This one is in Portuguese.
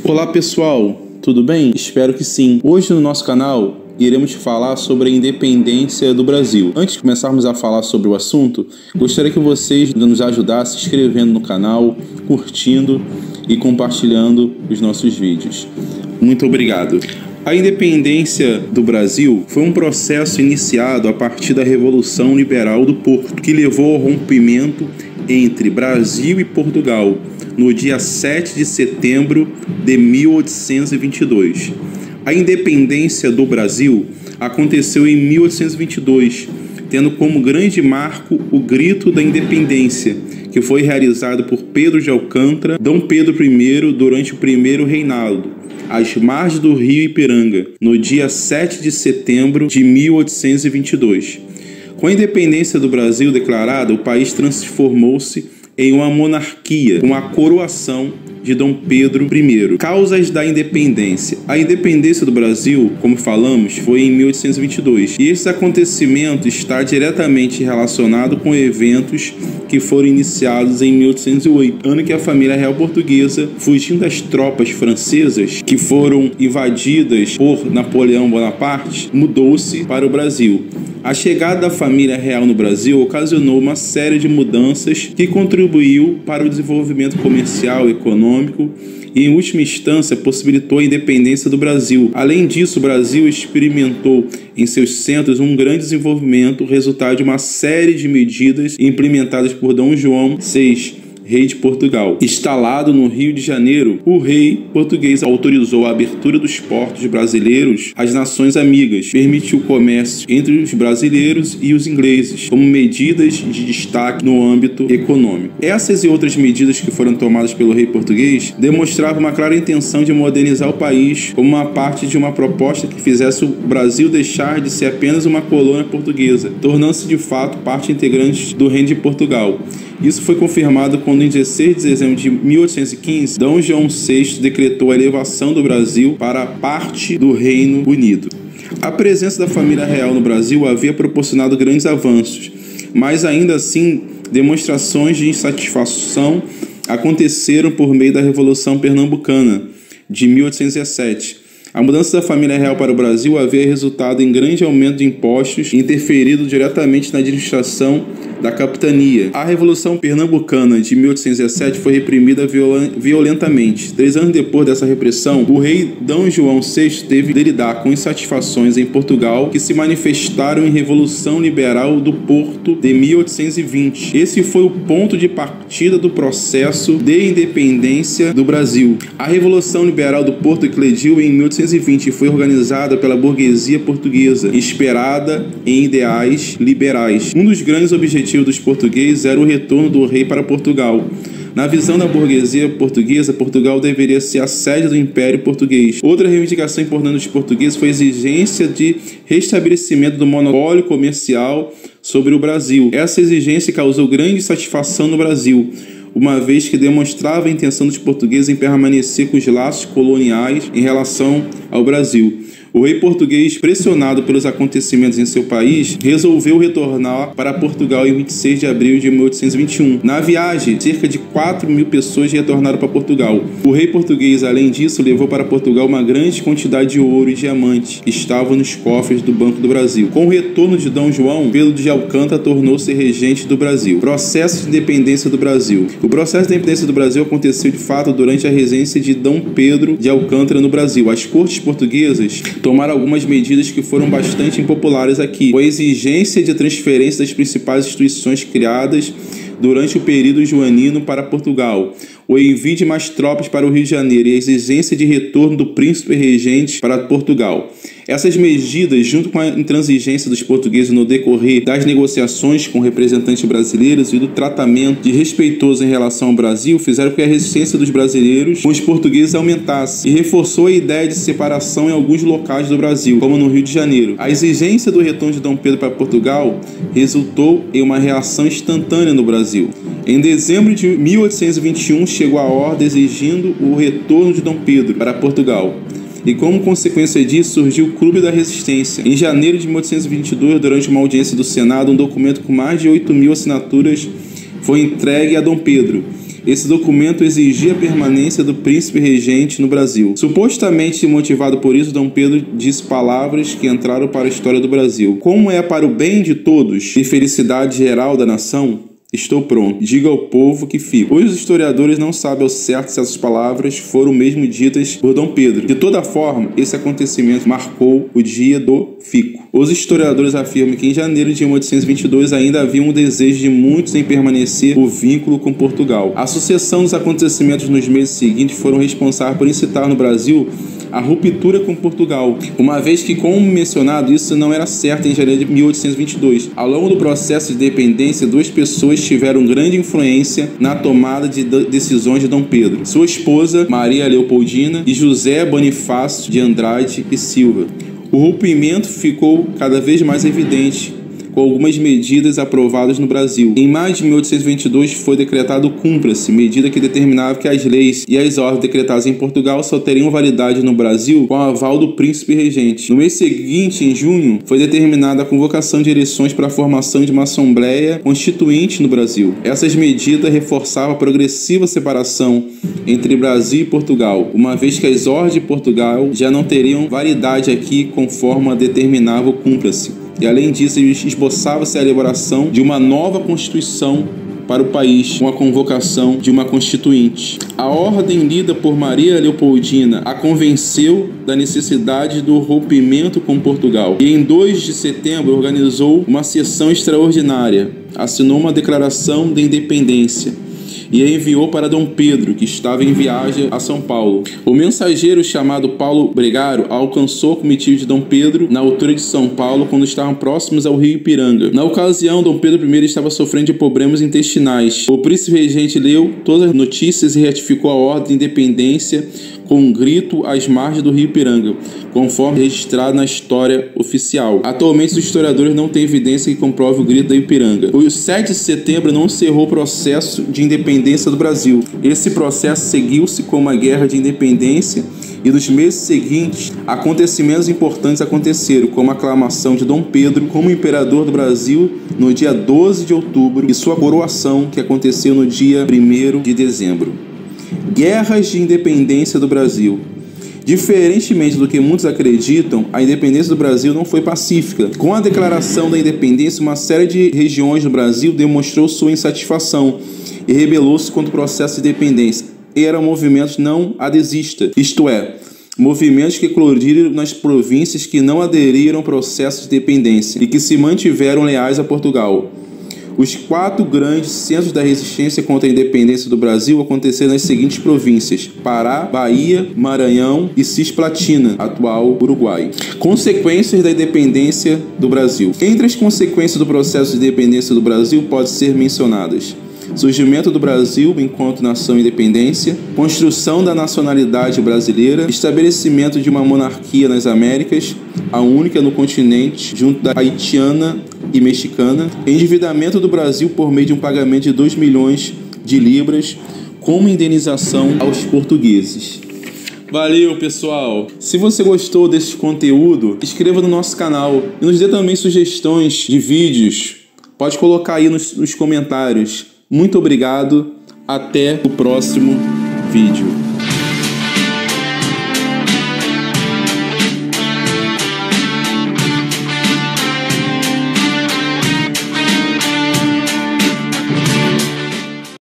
Olá pessoal, tudo bem? Espero que sim. Hoje no nosso canal iremos falar sobre a independência do Brasil. Antes de começarmos a falar sobre o assunto, gostaria que vocês nos ajudassem se inscrevendo no canal, curtindo e compartilhando os nossos vídeos. Muito obrigado. A independência do Brasil foi um processo iniciado a partir da Revolução Liberal do Porto, que levou ao rompimento entre Brasil e Portugal no dia 7 de setembro de 1822. A independência do Brasil aconteceu em 1822, tendo como grande marco o Grito da Independência, que foi realizado por Pedro de Alcântara, Dom Pedro I, durante o primeiro reinado, às margens do rio Ipiranga, no dia 7 de setembro de 1822. Com a independência do Brasil declarada, o país transformou-se em uma monarquia, com a coroação de Dom Pedro I. Causas da independência. A independência do Brasil, como falamos, foi em 1822. E esse acontecimento está diretamente relacionado com eventos que foram iniciados em 1808, ano que a família real portuguesa, fugindo das tropas francesas que foram invadidas por Napoleão Bonaparte, mudou-se para o Brasil. A chegada da família real no Brasil ocasionou uma série de mudanças que contribuiu para o desenvolvimento comercial, econômico e, em última instância, possibilitou a independência do Brasil. Além disso, o Brasil experimentou em seus centros um grande desenvolvimento, resultado de uma série de medidas implementadas por Dom João VI, rei de Portugal. Instalado no Rio de Janeiro, o rei português autorizou a abertura dos portos brasileiros às nações amigas, permitiu o comércio entre os brasileiros e os ingleses, como medidas de destaque no âmbito econômico. Essas e outras medidas que foram tomadas pelo rei português demonstravam uma clara intenção de modernizar o país como uma parte de uma proposta que fizesse o Brasil deixar de ser apenas uma colônia portuguesa, tornando-se de fato parte integrante do Reino de Portugal. Isso foi confirmado quando, em 16 de dezembro de 1815, Dom João VI decretou a elevação do Brasil para parte do Reino Unido. A presença da família real no Brasil havia proporcionado grandes avanços, mas ainda assim demonstrações de insatisfação aconteceram por meio da Revolução Pernambucana de 1817. A mudança da família real para o Brasil havia resultado em grande aumento de impostos e interferido diretamente na administração da capitania. A Revolução Pernambucana de 1817 foi reprimida violentamente. 3 anos depois dessa repressão, o rei Dom João VI teve de lidar com insatisfações em Portugal que se manifestaram em Revolução Liberal do Porto de 1820. Esse foi o ponto de partida do processo de independência do Brasil. A Revolução Liberal do Porto eclodiu em 1820 e foi organizada pela burguesia portuguesa, inspirada em ideais liberais. Um dos grandes objetivos dos portugueses era o retorno do rei para Portugal. Na visão da burguesia portuguesa, Portugal deveria ser a sede do Império Português. Outra reivindicação importante dos portugueses foi a exigência de restabelecimento do monopólio comercial sobre o Brasil. Essa exigência causou grande satisfação no Brasil, uma vez que demonstrava a intenção dos portugueses em permanecer com os laços coloniais em relação ao Brasil. O rei português, pressionado pelos acontecimentos em seu país, resolveu retornar para Portugal em 26 de abril de 1821. Na viagem, cerca de 4.000 pessoas retornaram para Portugal. O rei português, além disso, levou para Portugal uma grande quantidade de ouro e diamantes que estavam nos cofres do Banco do Brasil. Com o retorno de Dom João, Pedro de Alcântara tornou-se regente do Brasil. Processo de independência do Brasil. O processo de independência do Brasil aconteceu de fato durante a regência de Dom Pedro de Alcântara no Brasil. As cortes portuguesas tomaram algumas medidas que foram bastante impopulares aqui, com a exigência de transferência das principais instituições criadas durante o período joanino para Portugal, o envio de mais tropas para o Rio de Janeiro e a exigência de retorno do príncipe regente para Portugal. Essas medidas, junto com a intransigência dos portugueses no decorrer das negociações com representantes brasileiros e do tratamento desrespeitoso em relação ao Brasil, fizeram com que a resistência dos brasileiros com os portugueses aumentasse e reforçou a ideia de separação em alguns locais do Brasil, como no Rio de Janeiro. A exigência do retorno de Dom Pedro para Portugal resultou em uma reação instantânea no Brasil. Em dezembro de 1821, chegou a ordem exigindo o retorno de Dom Pedro para Portugal. e como consequência disso surgiu o Clube da Resistência. Em janeiro de 1822, durante uma audiência do Senado, um documento com mais de 8.000 assinaturas foi entregue a Dom Pedro. Esse documento exigia a permanência do príncipe regente no Brasil. Supostamente motivado por isso, Dom Pedro disse palavras que entraram para a história do Brasil. Como é para o bem de todos e felicidade geral da nação, estou pronto. Diga ao povo que fico. Hoje os historiadores não sabem ao certo se essas palavras foram mesmo ditas por Dom Pedro. De toda forma, esse acontecimento marcou o dia do fico. Os historiadores afirmam que em janeiro de 1822 ainda havia um desejo de muitos em permanecer o vínculo com Portugal. A sucessão dos acontecimentos nos meses seguintes foram responsáveis por incitar no Brasil a ruptura com Portugal, uma vez que, como mencionado, isso não era certo em janeiro de 1822. Ao longo do processo de independência, duas pessoas tiveram grande influência na tomada de decisões de Dom Pedro: sua esposa, Maria Leopoldina, e José Bonifácio de Andrade e Silva. O rompimento ficou cada vez mais evidente com algumas medidas aprovadas no Brasil. Em maio de 1822 foi decretado o Cumpra-se, medida que determinava que as leis e as ordens decretadas em Portugal só teriam validade no Brasil com o aval do príncipe regente. No mês seguinte, em junho, foi determinada a convocação de eleições para a formação de uma Assembleia Constituinte no Brasil. Essas medidas reforçavam a progressiva separação entre Brasil e Portugal, uma vez que as ordens de Portugal já não teriam validade aqui conforme determinava o Cumpra-se. E além disso, esboçava-se a elaboração de uma nova Constituição para o país, com a convocação de uma Constituinte. A ordem lida por Maria Leopoldina a convenceu da necessidade do rompimento com Portugal e em 2 de setembro organizou uma sessão extraordinária, assinou uma declaração de independência e a enviou para Dom Pedro, que estava em viagem a São Paulo. O mensageiro chamado Paulo Bregaro alcançou a comitiva de Dom Pedro na altura de São Paulo, quando estavam próximos ao rio Ipiranga. Na ocasião, Dom Pedro I estava sofrendo de problemas intestinais. O príncipe regente leu todas as notícias e ratificou a ordem de independência com um grito às margens do rio Ipiranga, conforme registrado na história oficial. Atualmente, os historiadores não têm evidência que comprove o grito da Ipiranga. O 7 de setembro não encerrou o processo de independência do Brasil. Esse processo seguiu-se com uma guerra de independência e nos meses seguintes, acontecimentos importantes aconteceram, como a aclamação de Dom Pedro como imperador do Brasil no dia 12 de outubro e sua coroação, que aconteceu no dia 1º de dezembro. Guerras de independência do Brasil. Diferentemente do que muitos acreditam, a independência do Brasil não foi pacífica. Com a declaração da independência, uma série de regiões do Brasil demonstrou sua insatisfação e rebelou-se contra o processo de independência. Eram movimentos não adesistas, isto é, movimentos que eclodiram nas províncias que não aderiram ao processo de independência e que se mantiveram leais a Portugal. Os 4 grandes centros da resistência contra a independência do Brasil aconteceram nas seguintes províncias: Pará, Bahia, Maranhão e Cisplatina, atual Uruguai. Consequências da independência do Brasil. Entre as consequências do processo de independência do Brasil podem ser mencionadas: surgimento do Brasil enquanto nação independência, construção da nacionalidade brasileira, estabelecimento de uma monarquia nas Américas, a única no continente, junto da haitiana e mexicana, endividamento do Brasil por meio de um pagamento de 2 milhões de libras como indenização aos portugueses. Valeu, pessoal! Se você gostou desse conteúdo, inscreva no nosso canal e nos dê também sugestões de vídeos. Pode colocar aí nos comentários. Muito obrigado, até o próximo vídeo.